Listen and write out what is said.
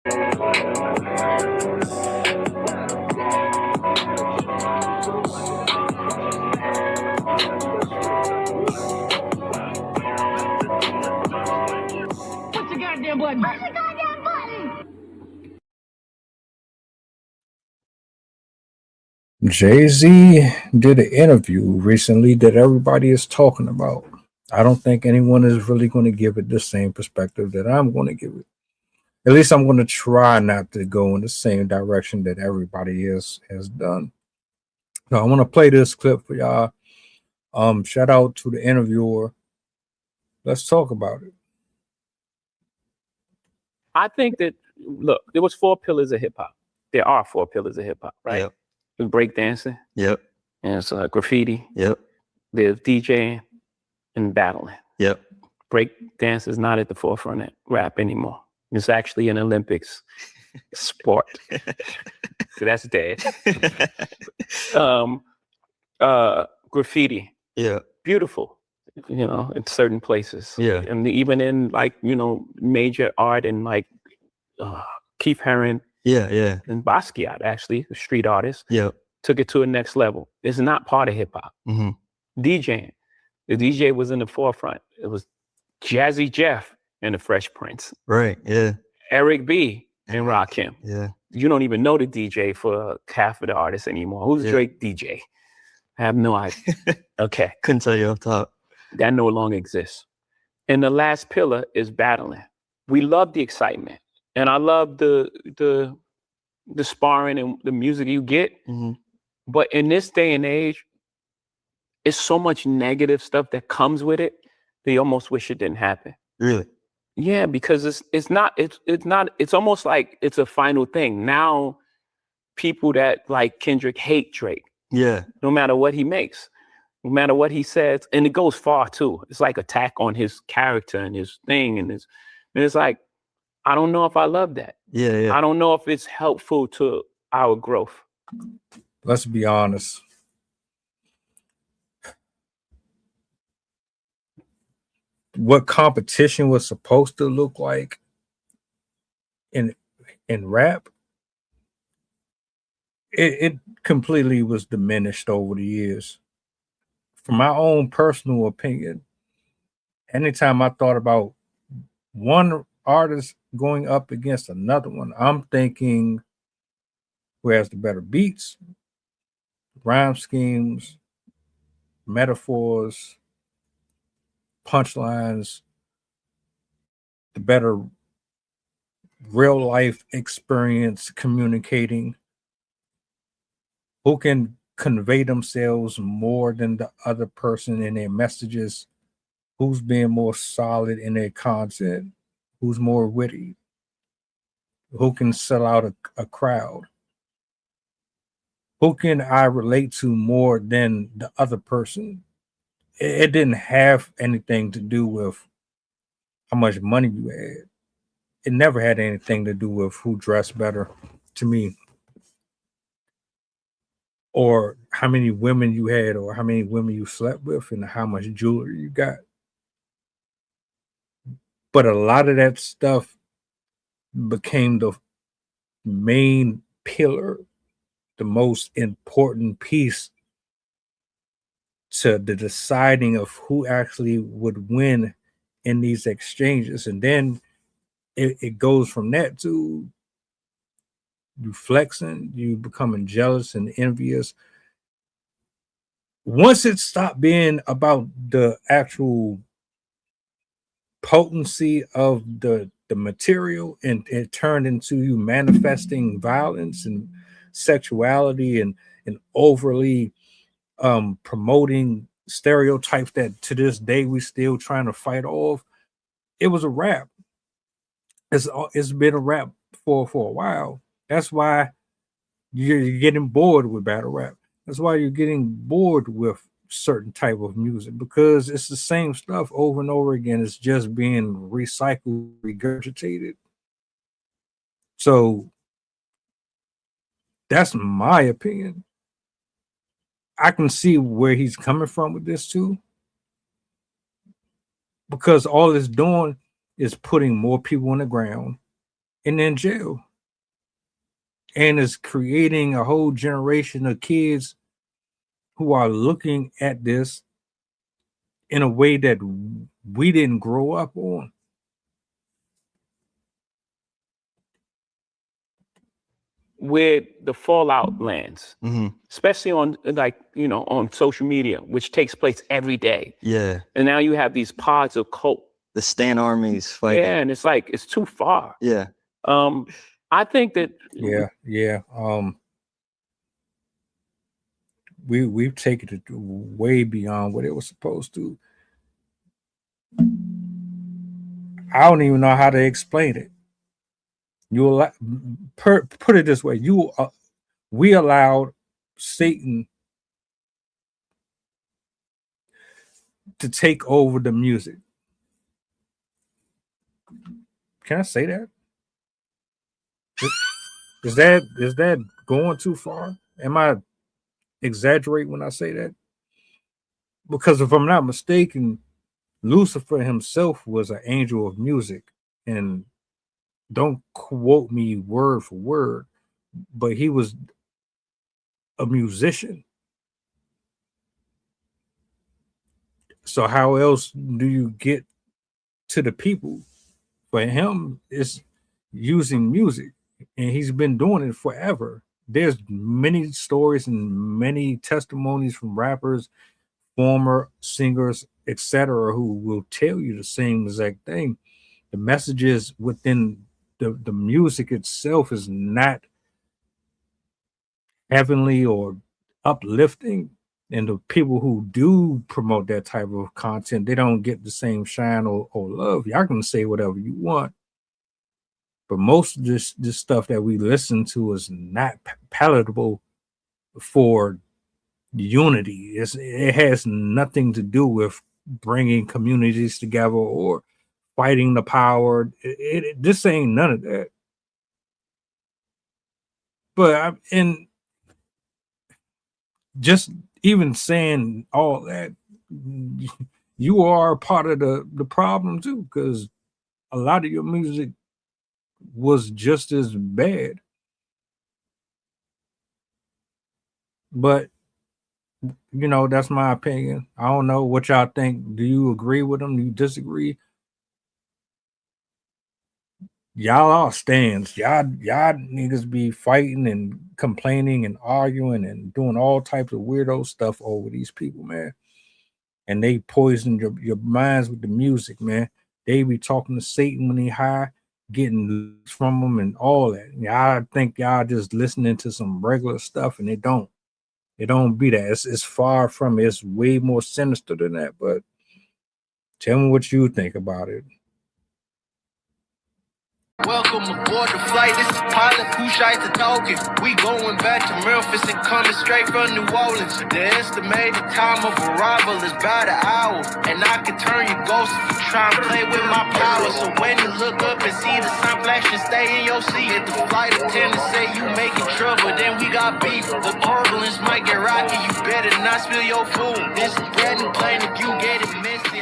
Push the goddamn button. Push the goddamn button. Jay-Z did an interview recently that everybody is talking about. I don't think anyone is really going to give it the same perspective that I'm going to give it. At least I'm going to try not to go in the same direction that everybody has done. So I want to play this clip for y'all. Shout out to the interviewer. Let's talk about it. I think that, look, there was 4 pillars of hip hop. There are 4 pillars of hip hop, right? Yep. There's breakdancing. Yep. And it's graffiti. Yep. There's DJing and battling. Yep. Breakdance is not at the forefront of rap anymore. It's actually an Olympics sport. So that's dead. Graffiti. Yeah. Beautiful, in certain places. Yeah. And even in major art and Keith Haring. Yeah. Yeah. And Basquiat, actually, the street artist. Yeah. Took it to a next level. It's not part of hip hop. Mm-hmm. DJing. The DJ was in the forefront. It was Jazzy Jeff and the Fresh Prince. Right. Yeah. Eric B. and Rakim. Yeah. You don't even know the DJ for half of the artists anymore. Who's Drake DJ? I have no idea. Okay. Couldn't tell you off top. That no longer exists. And the last pillar is battling. We love the excitement. And I love the sparring and the music you get. Mm-hmm. But in this day and age, it's so much negative stuff that comes with it. They almost wish it didn't happen. Really? Yeah, because it's almost like it's a final thing. Now people that like Kendrick hate Drake. Yeah. No matter what he makes, no matter what he says. And it goes far too. It's like attack on his character and his thing. And it's like, I don't know if I love that. Yeah, yeah. I don't know if it's helpful to our growth. Let's be honest. What competition was supposed to look like in rap, it completely was diminished over the years. From my own personal opinion, anytime I thought about one artist going up against another one, I'm thinking who has the better beats, rhyme schemes, metaphors, punchlines, the better real life experience communicating, who can convey themselves more than the other person in their messages, who's being more solid in their content, who's more witty, who can sell out a crowd, who can I relate to more than the other person. It didn't have anything to do with how much money you had. It never had anything to do with who dressed better, to me, or how many women you had, or how many women you slept with, and how much jewelry you got. But a lot of that stuff became the main pillar, the most important piece to the deciding of who actually would win in these exchanges. And then it goes from that to you flexing, you becoming jealous and envious. Once it stopped being about the actual potency of the material, and it turned into you manifesting violence and sexuality and overly promoting stereotypes that to this day we still trying to fight off, it was a wrap. It's been a wrap for a while. That's why you're getting bored with battle rap. That's why you're getting bored with certain type of music, because it's the same stuff over and over again. It's just being recycled, regurgitated. So that's my opinion. I can see where he's coming from with this too, because all it's doing is putting more people on the ground and in jail. And is creating a whole generation of kids who are looking at this in a way that we didn't grow up on. Where the fallout lands, Mm-hmm. especially on on social media, which takes place every day. Yeah. And now you have these pods of cult. The Stan armies fighting. Yeah, and it's like it's too far. Yeah. I think that Yeah. We've taken it way beyond what it was supposed to. I don't even know how to explain it. Put it this way: we allowed Satan to take over the music. Can I say that? Is that going too far? Am I exaggerating when I say that? Because if I'm not mistaken, Lucifer himself was an angel of music, and don't quote me word for word, but he was a musician. So how else do you get to the people? For him, it's using music, and he's been doing it forever. There's many stories and many testimonies from rappers, former singers, etc., who will tell you the same exact thing. The messages within the music itself is not heavenly or uplifting. And the people who do promote that type of content, they don't get the same shine or love. Y'all can say whatever you want, but most of this stuff that we listen to is not palatable for unity. It has nothing to do with bringing communities together or fighting the power. This ain't none of that. But and just even saying all that, you are part of the problem too, because a lot of your music was just as bad. But that's my opinion. I don't know what y'all think. Do you agree with them? Do you disagree? Y'all all stands. Y'all niggas be fighting and complaining and arguing and doing all types of weirdo stuff over these people, man. And they poison your minds with the music, man. They be talking to Satan when he high, getting from them and all that. I think y'all just listening to some regular stuff, and it don't be that. It's far from it. It's way more sinister than that. But tell me what you think about it. Welcome aboard the flight. This is pilot Pusha talking. We going back to Memphis and coming straight from New Orleans. The estimated time of arrival is about an hour, and I can turn your ghost if you try and play with my power. So when you look up and see the sun flashing, stay in your seat. If the flight attendant say you making trouble, then we got beef. The turbulence might get rocky. You better not spill your food. This is bread and plain if you get it messy.